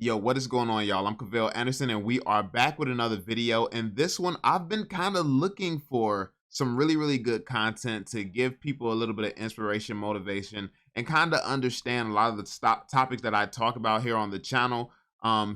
Yo, what is going on, y'all? I'm Cavell Anderson, and we are back with another video. And this one, I've been kind of looking for some really good content to give people a little bit of inspiration, motivation, and kind of understand a lot of the topics that I talk about here on the channel.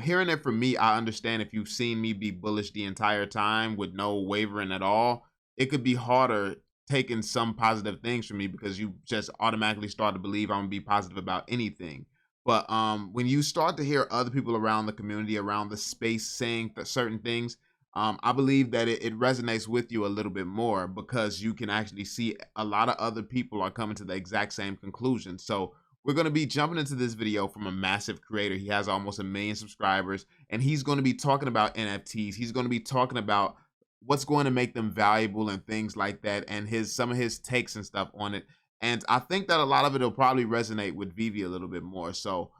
Hearing it from me, I understand if you've seen me be bullish the entire time with no wavering at all, it could be harder taking some positive things from me because you just automatically start to believe I'm gonna be positive about anything. But when you start to hear other people around the community, around the space saying certain things, I believe that it resonates with you a little bit more because you can actually see a lot of other people are coming to the exact same conclusion. So we're going to be jumping into this video from a massive creator. He has almost 1 million subscribers, and he's going to be talking about NFTs. He's going to be talking about what's going to make them valuable and things like that, and some of his takes and stuff on it. And I think that a lot of it will probably resonate with Veve a little bit more. So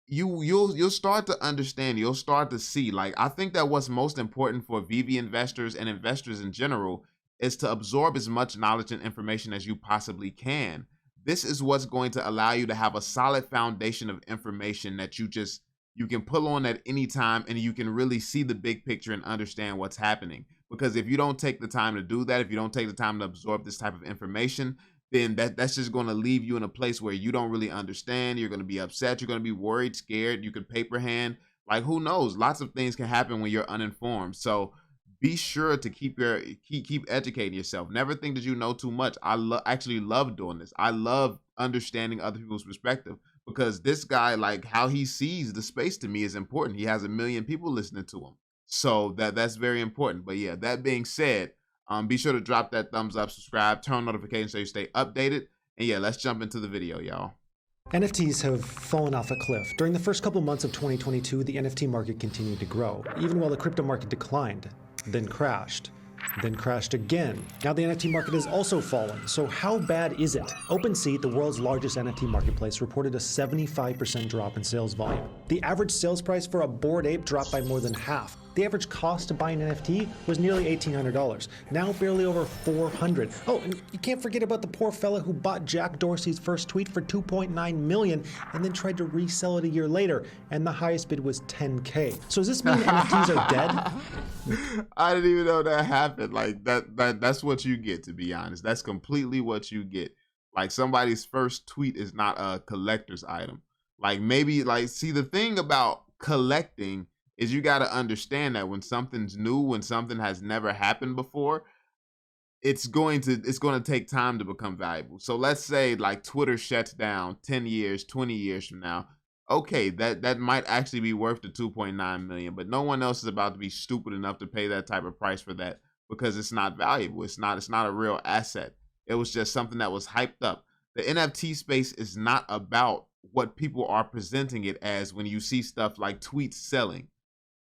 you'll start to understand, you'll start to see, like, I think that what's most important for Veve investors and investors in general is to absorb as much knowledge and information as you possibly can. This is what's going to allow you to have a solid foundation of information that you can pull on at any time, and you can really see the big picture and understand what's happening. Because if you don't take the time to do that, if you don't take the time to absorb this type of information, then that's just going to leave you in a place where you don't really understand. You're going to be upset. You're going to be worried, scared. You could paper hand. Like, who knows? Lots of things can happen when you're uninformed. So be sure to keep educating yourself. Never think that you know too much. I actually love doing this. I love understanding other people's perspective, because this guy, like, how he sees the space to me is important. He has 1 million people listening to him. So that's very important. But yeah, that being said, be sure to drop that thumbs up, subscribe, turn on notifications so you stay updated. And yeah, let's jump into the video, y'all. NFTs have fallen off a cliff. During the first couple months of 2022, the NFT market continued to grow, even while the crypto market declined, then crashed again. Now the NFT market has also fallen. So how bad is it? OpenSea, the world's largest NFT marketplace, reported a 75% drop in sales volume. The average sales price for a Bored Ape dropped by more than half. The average cost to buy an NFT was nearly $1,800, now barely over $400. Oh, and you can't forget about the poor fella who bought Jack Dorsey's first tweet for $2.9 million and then tried to resell it a year later, and the highest bid was $10K. So does this mean NFTs are dead? I didn't even know that happened. Like, that's what you get, to be honest. That's completely what you get. Like, somebody's first tweet is not a collector's item. Like, maybe, like, see, the thing about collecting is you got to understand that when something's new, when something has never happened before, it's going to take time to become valuable. So let's say, like, Twitter shuts down 10 years, 20 years from now. Okay, that might actually be worth the 2.9 million, but no one else is about to be stupid enough to pay that type of price for that, because it's not valuable. It's not a real asset. It was just something that was hyped up. The NFT space is not about what people are presenting it as when you see stuff like tweets selling.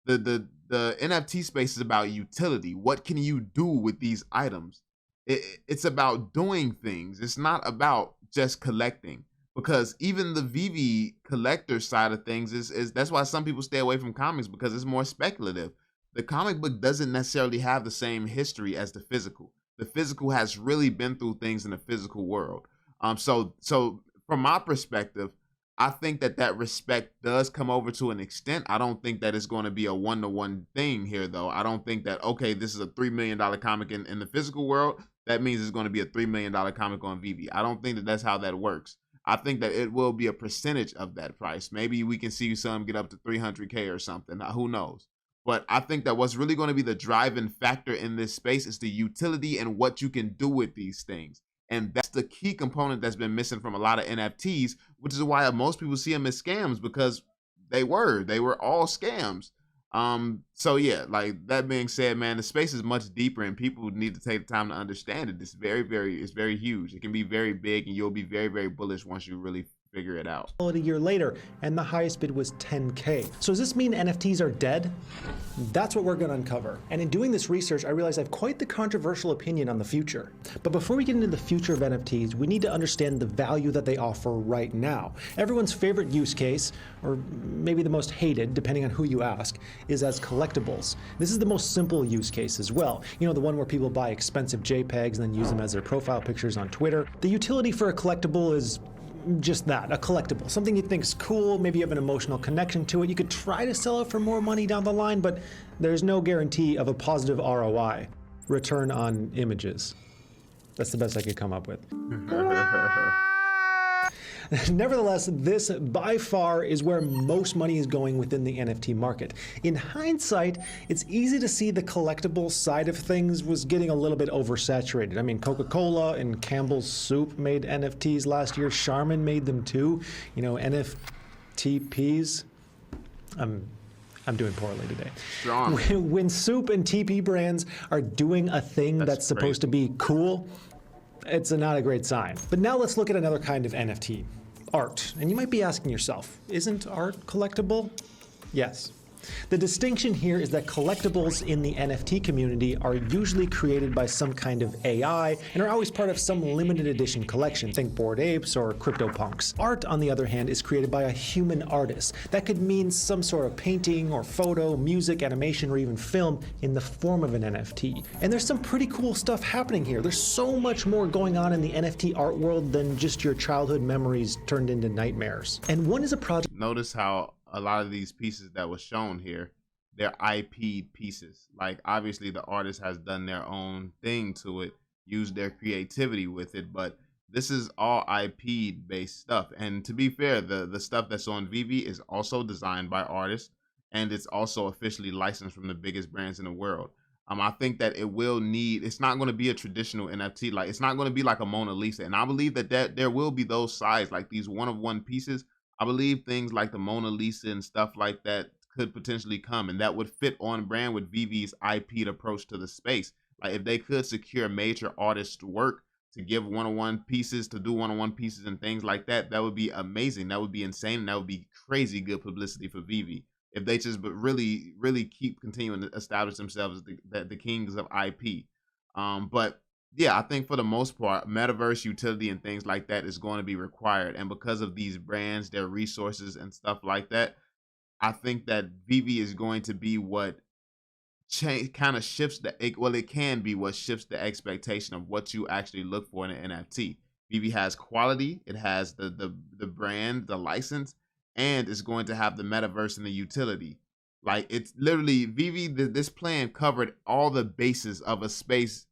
The NFT space is about utility. What can you do with these items? It's about doing things. It's not about just collecting, because even the Veve collector side of things is that's why some people stay away from comics, because it's more speculative. The comic book doesn't necessarily have the same history as the physical. The physical has really been through things in the physical world. So from my perspective, I think that respect does come over to an extent. I don't think that it's going to be a one-to-one thing here, though. I don't think that, okay, this is a $3 million comic in the physical world, that means it's going to be a $3 million comic on Veve. I don't think that that's how that works. I think that it will be a percentage of that price. Maybe we can see some get up to 300K or something. Who knows? But I think that what's really going to be the driving factor in this space is the utility and what you can do with these things. And that's the key component that's been missing from a lot of NFTs, which is why most people see them as scams, because they were all scams. So yeah, like, that being said, man, the space is much deeper, and people need to take the time to understand it. It's very huge. It can be very big, and you'll be very bullish once you really figure it out. A year later, and the highest bid was $10K. So does this mean NFTs are dead? That's what we're going to uncover. And in doing this research, I realized I have quite the controversial opinion on the future. But before we get into the future of NFTs, we need to understand the value that they offer right now. Everyone's favorite use case, or maybe the most hated, depending on who you ask, is as collectibles. This is the most simple use case as well. You know, the one where people buy expensive JPEGs and then use them as their profile pictures on Twitter. The utility for a collectible is just that, a collectible, something you think's cool, maybe you have an emotional connection to it. You could try to sell it for more money down the line, but there's no guarantee of a positive ROI, return on images. That's the best I could come up with. Nevertheless, this by far is where most money is going within the NFT market. In hindsight, it's easy to see the collectible side of things was getting a little bit oversaturated. I mean, Coca-Cola and Campbell's Soup made NFTs last year. Charmin made them too. You know, NFTPs. I'm doing poorly today. Strong. When Soup and TP brands are doing a thing that's supposed to be cool, it's not a great sign. But now let's look at another kind of NFT, art. And you might be asking yourself, isn't art collectible? Yes. The distinction here is that collectibles in the NFT community are usually created by some kind of AI and are always part of some limited edition collection. Think Bored Apes or CryptoPunks. Art, on the other hand, is created by a human artist. That could mean some sort of painting or photo, music, animation, or even film in the form of an NFT. And there's some pretty cool stuff happening here. There's so much more going on in the NFT art world than just your childhood memories turned into nightmares. And one is a project. Notice how a lot of these pieces that was shown here, they're IP pieces. Like, obviously the artist has done their own thing to it, used their creativity with it, but this is all IP based stuff. And to be fair, the stuff that's on Veve is also designed by artists, and it's also officially licensed from the biggest brands in the world. I think that it will need, it's not going to be a traditional NFT. Like, it's not going to be like a Mona Lisa. And I believe that there will be those sides, like these one-of-one pieces. I believe things like the Mona Lisa and stuff like that could potentially come, and that would fit on brand with Veve's IP'd approach to the space. Like, if they could secure major artists' work to give one-on-one pieces, to do one-on-one pieces and things like that, that would be amazing. That would be insane. And that would be crazy good publicity for Veve. If they just really, really keep continuing to establish themselves as the kings of IP. But yeah, I think for the most part, metaverse utility and things like that is going to be required. And because of these brands, their resources and stuff like that, I think that Veve is going to be what kind of shifts it can be what shifts the expectation of what you actually look for in an NFT. Veve has quality, it has the brand, the license, and it's going to have the metaverse and the utility. Like, it's literally Veve, this plan covered all the bases of a space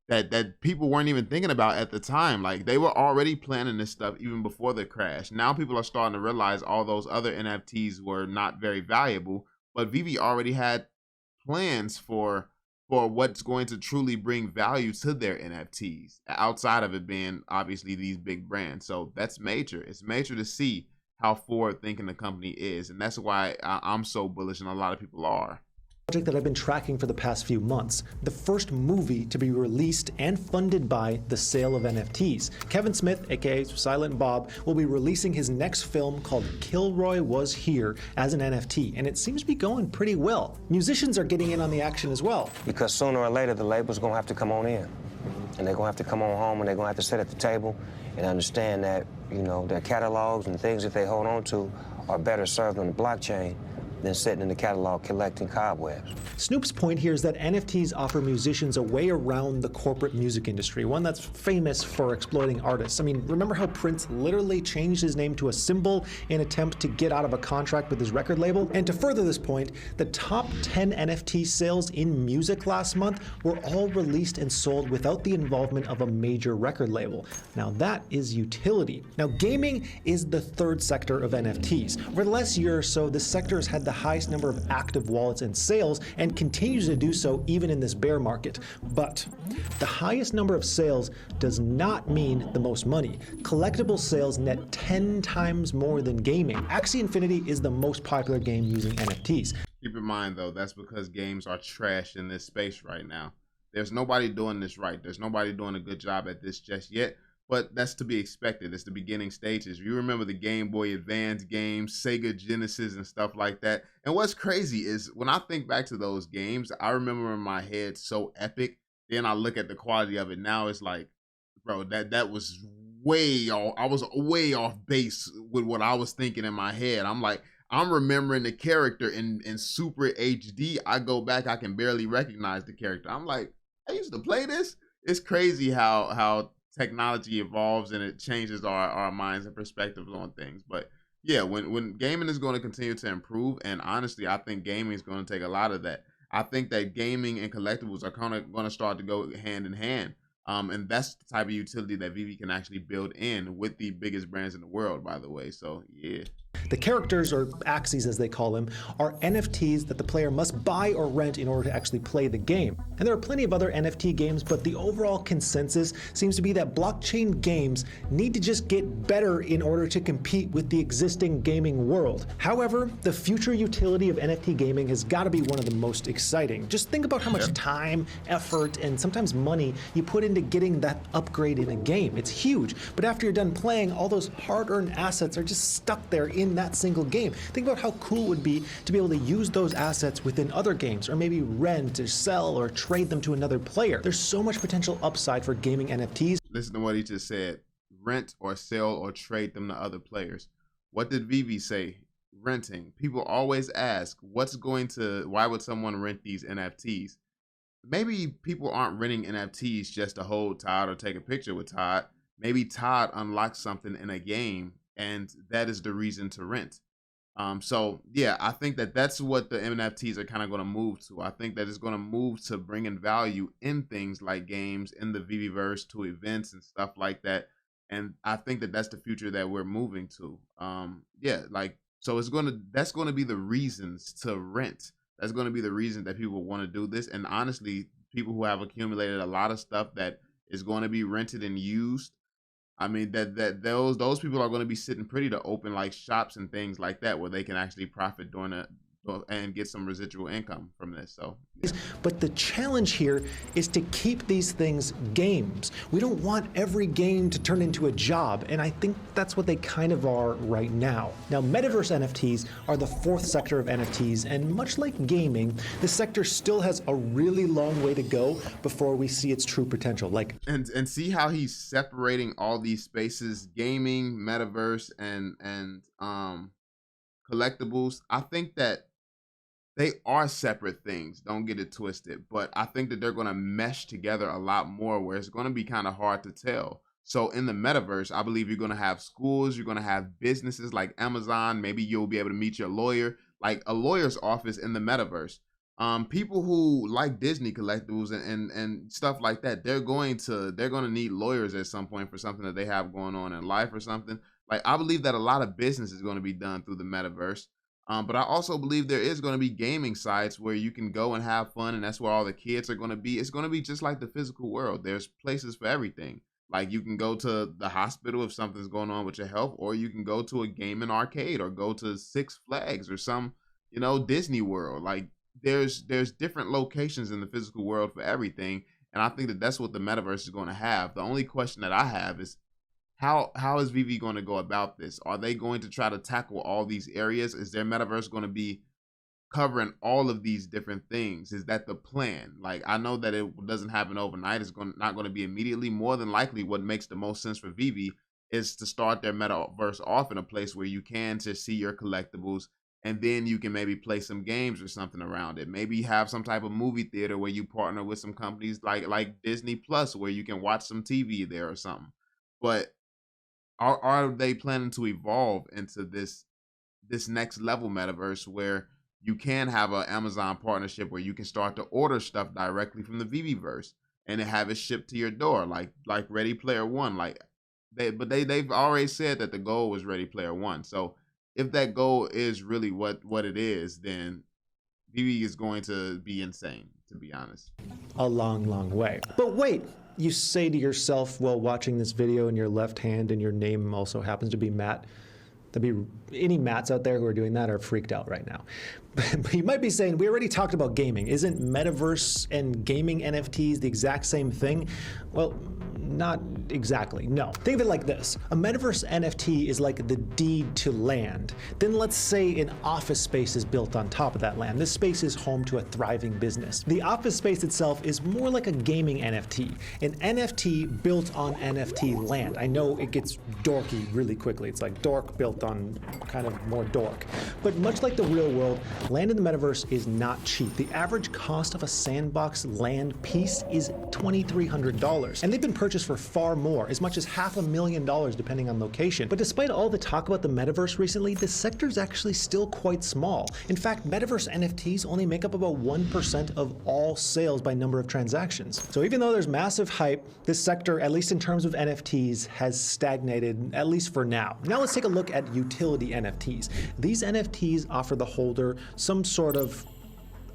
that people weren't even thinking about at the time. Like, they were already planning this stuff even before the crash. Now people are starting to realize all those other NFTs were not very valuable, but Veve already had plans for what's going to truly bring value to their NFTs, outside of it being obviously these big brands. So that's major. It's major to see how forward thinking the company is, and that's why I'm so bullish, and a lot of people are. Project that I've been tracking for the past few months, the first movie to be released and funded by the sale of NFTs. Kevin Smith, aka Silent Bob, will be releasing his next film called Kilroy Was Here as an NFT, and it seems to be going pretty well. Musicians are getting in on the action as well. Because sooner or later, the label's gonna have to come on in. And they're gonna have to come on home, and they're gonna have to sit at the table and understand that, you know, their catalogs and things that they hold on to are better served on the blockchain than sitting in the catalog collecting cobwebs. Snoop's point here is that NFTs offer musicians a way around the corporate music industry, one that's famous for exploiting artists. I mean, remember how Prince literally changed his name to a symbol in an attempt to get out of a contract with his record label? And to further this point, the top 10 NFT sales in music last month were all released and sold without the involvement of a major record label. Now that is utility. Now, gaming is the third sector of NFTs. Over the last year or so, this sector has had the highest number of active wallets and sales and continues to do so even in this bear market. But the highest number of sales does not mean the most money. Collectible sales net 10 times more than gaming. Axie Infinity is the most popular game using NFTs. Keep in mind, though, that's because games are trash in this space right now. There's nobody doing this right. There's nobody doing a good job at this just yet. But that's to be expected. It's the beginning stages. You remember the Game Boy Advance games, Sega Genesis and stuff like that. And what's crazy is when I think back to those games, I remember in my head so epic. Then I look at the quality of it now. It's like, bro, that was way off. I was way off base with what I was thinking in my head. I'm like, I'm remembering the character in Super HD. I go back, I can barely recognize the character. I'm like, I used to play this. It's crazy how technology evolves and it changes our minds and perspectives on things. But yeah, when gaming is going to continue to improve, and honestly, I think gaming is going to take a lot of that. I think that gaming and collectibles are kind of going to start to go hand in hand. And that's the type of utility that Veve can actually build in with the biggest brands in the world, by the way. So yeah. The characters, or axes as they call them, are NFTs that the player must buy or rent in order to actually play the game. And there are plenty of other NFT games, but the overall consensus seems to be that blockchain games need to just get better in order to compete with the existing gaming world. However, the future utility of NFT gaming has got to be one of the most exciting. Just think about how much time, effort, and sometimes money you put into getting that upgrade in a game. It's huge, but after you're done playing, all those hard-earned assets are just stuck there in that single game. Think about how cool it would be to be able to use those assets within other games, or maybe rent or sell or trade them to another player. There's so much potential upside for gaming NFTs. Listen to what he just said. Rent or sell or trade them to other players. What did Veve say? Renting. People always ask, why would someone rent these NFTs? Maybe people aren't renting NFTs just to hold Todd or take a picture with Todd. Maybe Todd unlocks something in a game, and that is the reason to rent. So yeah, I think that that's what the NFTs are kind of going to move to. I think that it's going to move to bringing value in things like games, in the Veveverse, to events and stuff like that. And I think that that's the future that we're moving to. Yeah, like, so that's going to be the reasons to rent. That's going to be the reason that people want to do this. And honestly, people who have accumulated a lot of stuff that is going to be rented and used, I mean, those people are going to be sitting pretty to open like shops and things like that where they can actually profit during it and get some residual income from this. So yeah. But the challenge here is to keep these things games. We don't want every game to turn into a job, and I think that's what they kind of are right now. Now, metaverse NFTs are the fourth sector of NFTs, and much like gaming, this sector still has a really long way to go before we see its true potential. And see how he's separating all these spaces: gaming, metaverse, and collectibles. I think that they are separate things, don't get it twisted, but I think that they're going to mesh together a lot more, where it's going to be kind of hard to tell. So in the metaverse, I believe you're going to have schools, you're going to have businesses like Amazon. Maybe you'll be able to meet your lawyer, like a lawyer's office in the metaverse. People who like Disney collectibles and stuff like that, they're going to need lawyers at some point for something that they have going on in life or something. Like, I believe that a lot of business is going to be done through the metaverse. But I also believe there is going to be gaming sites where you can go and have fun, and that's where all the kids are going to be. It's going to be just like the physical world. There's places for everything. Like, you can go to the hospital if something's going on with your health, or you can go to a gaming arcade, or go to Six Flags or some, Disney World. Like, there's different locations in the physical world for everything, and I think that that's what the metaverse is going to have. The only question that I have is, how is Veve going to go about this? Are they going to try to tackle all these areas? Is their metaverse going to be covering all of these different things? Is that the plan? Like, I know that it doesn't happen overnight. It's not going to be immediately. More than likely, what makes the most sense for Veve is to start their metaverse off in a place where you can just see your collectibles, and then you can maybe play some games or something around it. Maybe have some type of movie theater where you partner with some companies like Disney Plus, where you can watch some TV there or something. But are they planning to evolve into this next level metaverse where you can have an Amazon partnership where you can start to order stuff directly from the Veveverse and then have it shipped to your door, like Ready Player One? They've already said that the goal was Ready Player One. So if that goal is really what it is, then Veve is going to be insane, to be honest. A long, long way. But wait. You say to yourself while watching this video in your left hand, and your name also happens to be Matt. There'd be any Matts out there who are doing that are freaked out right now. But you might be saying, we already talked about gaming. Isn't metaverse and gaming NFTs the exact same thing? Well, not exactly, no. Think of it like this. A metaverse NFT is like the deed to land. Then let's say an office space is built on top of that land. This space is home to a thriving business. The office space itself is more like a gaming NFT, an NFT built on NFT land. I know it gets dorky really quickly. It's like dork built on kind of more dork. But much like the real world, land in the metaverse is not cheap. The average cost of a sandbox land piece is $2,300. And they've been purchased for far more, as much as $500,000 depending on location. But despite all the talk about the metaverse recently, the sector is actually still quite small. In fact, metaverse NFTs only make up about 1% of all sales by number of transactions. So even though there's massive hype, this sector, at least in terms of NFTs, has stagnated, at least for now. Now let's take a look at utility NFTs. These NFTs offer the holder some sort of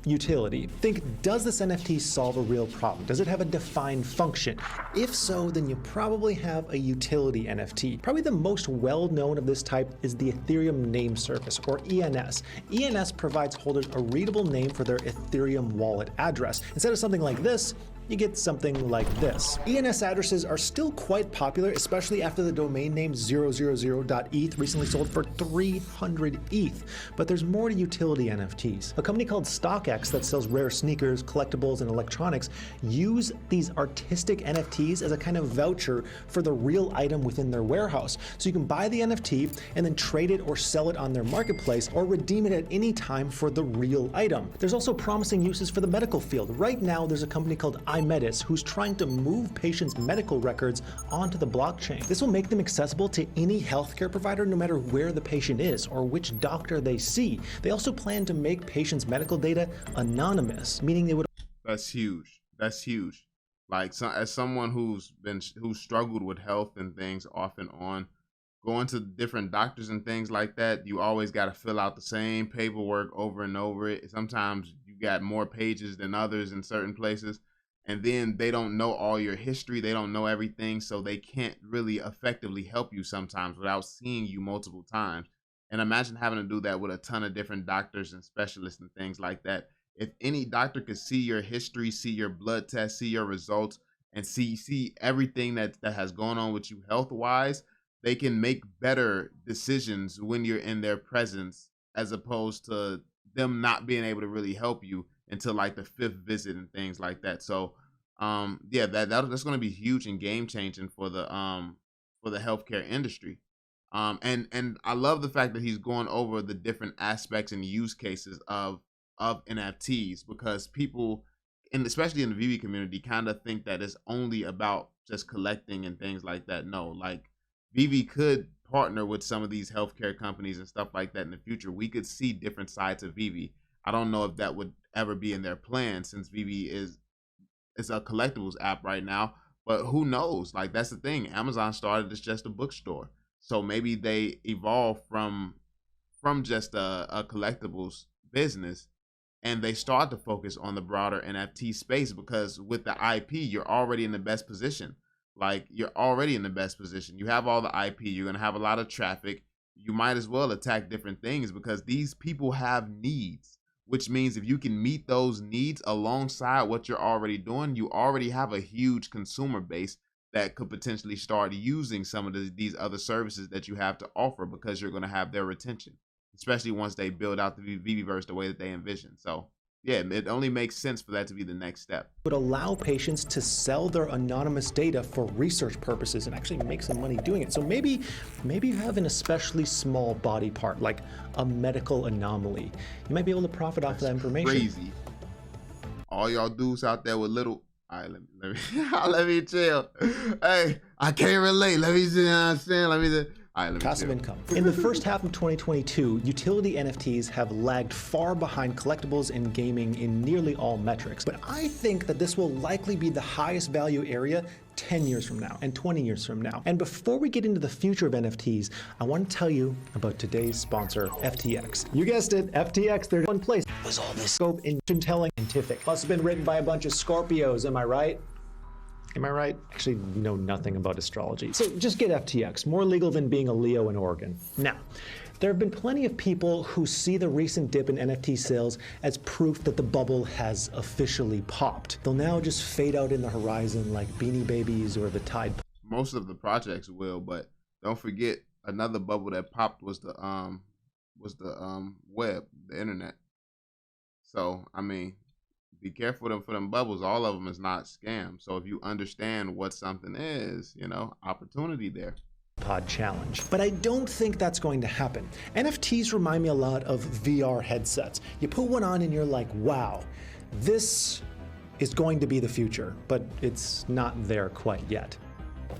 utility. Think, does this NFT solve a real problem? Does it have a defined function? If so, then you probably have a utility NFT. Probably the most well-known of this type is the Ethereum Name Service, or ENS. ENS provides holders a readable name for their Ethereum wallet address. Instead of something like this, you get something like this. ENS addresses are still quite popular, especially after the domain name 000.eth recently sold for 300 ETH. But there's more to utility NFTs. A company called StockX that sells rare sneakers, collectibles, and electronics use these artistic NFTs as a kind of voucher for the real item within their warehouse. So you can buy the NFT and then trade it or sell it on their marketplace, or redeem it at any time for the real item. There's also promising uses for the medical field. Right now, there's a company called iMedis who's trying to move patients' medical records onto the blockchain. This will make them accessible to any healthcare provider, no matter where the patient is or which doctor they see. They also plan to make patients' medical data anonymous, meaning they would. That's huge. That's huge. Like, as someone who's struggled with health and things off and on, going to different doctors and things like that, you always got to fill out the same paperwork over and over. Sometimes you got more pages than others in certain places. And then they don't know all your history. They don't know everything. So they can't really effectively help you sometimes without seeing you multiple times. And imagine having to do that with a ton of different doctors and specialists and things like that. If any doctor could see your history, see your blood test, see your results, and see everything that has gone on with you health-wise, they can make better decisions when you're in their presence, as opposed to them not being able to really help you until like the 5th visit and things like that. So yeah, that's going to be huge and game changing for the healthcare industry. And I love the fact that he's going over the different aspects and use cases of NFTs, because people, and especially in the VV community, kind of think that it's only about just collecting and things like that. No, like, VV could partner with some of these healthcare companies and stuff like that in the future. We could see different sides of VV. I don't know if that would ever be in their plan, since VV is a collectibles app right now, but who knows? Like, that's the thing. Amazon started as just a bookstore, so maybe they evolve from just a collectibles business, and they start to focus on the broader NFT space, because with the IP, you're already in the best position. Like, you're already in the best position. You have all the IP. You're going to have a lot of traffic. You might as well attack different things, because these people have needs, which means if you can meet those needs alongside what you're already doing, you already have a huge consumer base that could potentially start using some of these other services that you have to offer, because you're going to have their attention, especially once they build out the VVverse the way that they envision. So yeah, it only makes sense for that to be the next step. Would allow patients to sell their anonymous data for research purposes and actually make some money doing it. So maybe you have an especially small body part, like a medical anomaly. You might be able to profit off that information. Crazy. All y'all dudes out there with little, all right, let me let me chill. Hey, I can't relate. Let me see what I'm saying. Let me just. Passive income. In the first half of 2022, utility NFTs have lagged far behind collectibles and gaming in nearly all metrics. But I think that this will likely be the highest value area 10 years from now and 20 years from now. And before we get into the future of NFTs, I want to tell you about today's sponsor, FTX. You guessed it, FTX. There's one place. Was all this scope in telling scientific? Must have been written by a bunch of Scorpios, am I right? Am I right? Actually, know nothing about astrology. So just get FTX, more legal than being a Leo in Oregon. Now, there have been plenty of people who see the recent dip in NFT sales as proof that the bubble has officially popped. They'll now just fade out in the horizon like Beanie Babies or the Tide. Most of the projects will, but don't forget, another bubble that popped was the web, the internet. So, I mean, be careful for them bubbles. All of them is not scam. So if you understand what something is, opportunity there. Pod challenge. But I don't think that's going to happen. NFTs remind me a lot of VR headsets. You put one on and you're like, wow, this is going to be the future, but it's not there quite yet.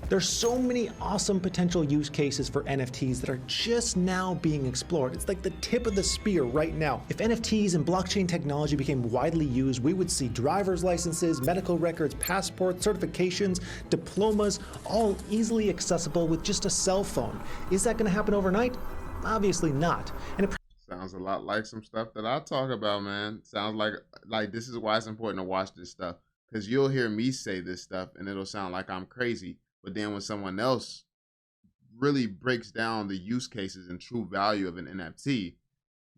There's so many awesome potential use cases for NFTs that are just now being explored. It's like the tip of the spear right now. If NFTs and blockchain technology became widely used, we would see driver's licenses, medical records, passports, certifications, diplomas, all easily accessible with just a cell phone. Is that going to happen overnight? Obviously not. And it Sounds a lot like some stuff that I talk about, man. Sounds like this is why it's important to watch this stuff, because you'll hear me say this stuff and it'll sound like I'm crazy. But then when someone else really breaks down the use cases and true value of an NFT,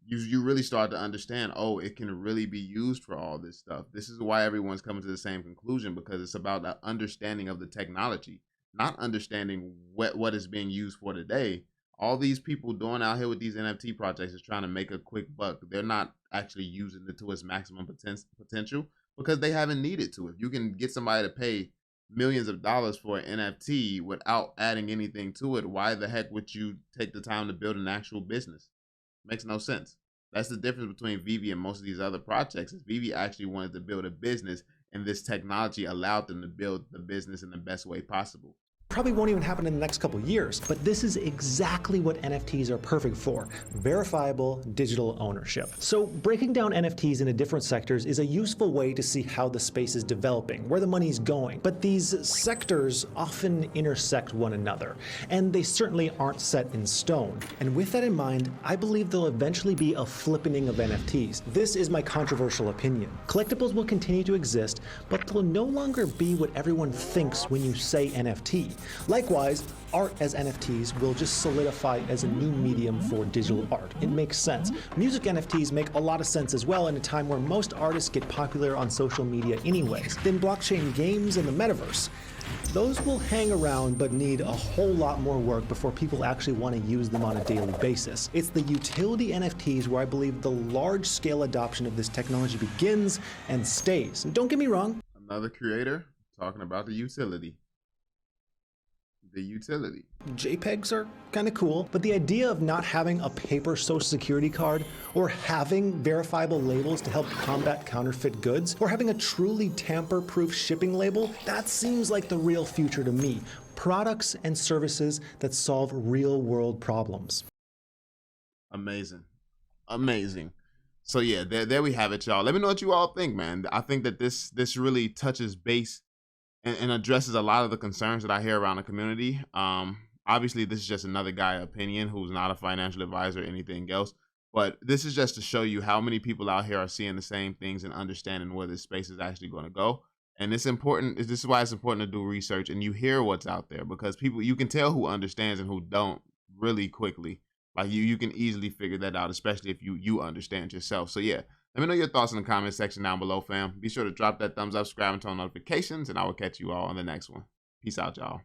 you really start to understand, oh, it can really be used for all this stuff. This is why everyone's coming to the same conclusion, because it's about the understanding of the technology, not understanding what is being used for today. All these people doing out here with these NFT projects is trying to make a quick buck. They're not actually using it to its maximum potential because they haven't needed to. If you can get somebody to pay millions of dollars for an NFT without adding anything to it, why the heck would you take the time to build an actual business? Makes no sense. That's the difference between Veve and most of these other projects. Is Veve actually wanted to build a business, and this technology allowed them to build the business in the best way possible. probably won't even happen in the next couple years, but this is exactly what NFTs are perfect for: verifiable digital ownership. So breaking down NFTs into different sectors is a useful way to see how the space is developing, where the money's going. But these sectors often intersect one another, and they certainly aren't set in stone. And with that in mind, I believe there'll eventually be a flippening of NFTs. This is my controversial opinion. Collectibles will continue to exist, but they'll no longer be what everyone thinks when you say NFT. Likewise, art as NFTs will just solidify as a new medium for digital art. It makes sense. Music NFTs make a lot of sense as well in a time where most artists get popular on social media anyways. Then blockchain games and the metaverse. Those will hang around but need a whole lot more work before people actually want to use them on a daily basis. It's the utility NFTs where I believe the large-scale adoption of this technology begins and stays. And don't get me wrong. Another creator talking about the utility. JPEGs are kind of cool, but the idea of not having a paper social security card, or having verifiable labels to help combat counterfeit goods, or having a truly tamper-proof shipping label, that seems like the real future to me. Products and services that solve real-world problems. Amazing. So yeah, there we have it, y'all. Let me know what you all think, man. I think that this really touches base and addresses a lot of the concerns that I hear around the community. Obviously, this is just another guy opinion who's not a financial advisor or anything else. But this is just to show you how many people out here are seeing the same things and understanding where this space is actually going to go. And it's important. This is why it's important to do research and you hear what's out there, because you can tell who understands and who don't really quickly. Like you can easily figure that out, especially if you understand yourself. So yeah. Let me know your thoughts in the comment section down below, fam. Be sure to drop that thumbs up, subscribe, and turn on notifications, and I will catch you all on the next one. Peace out, y'all.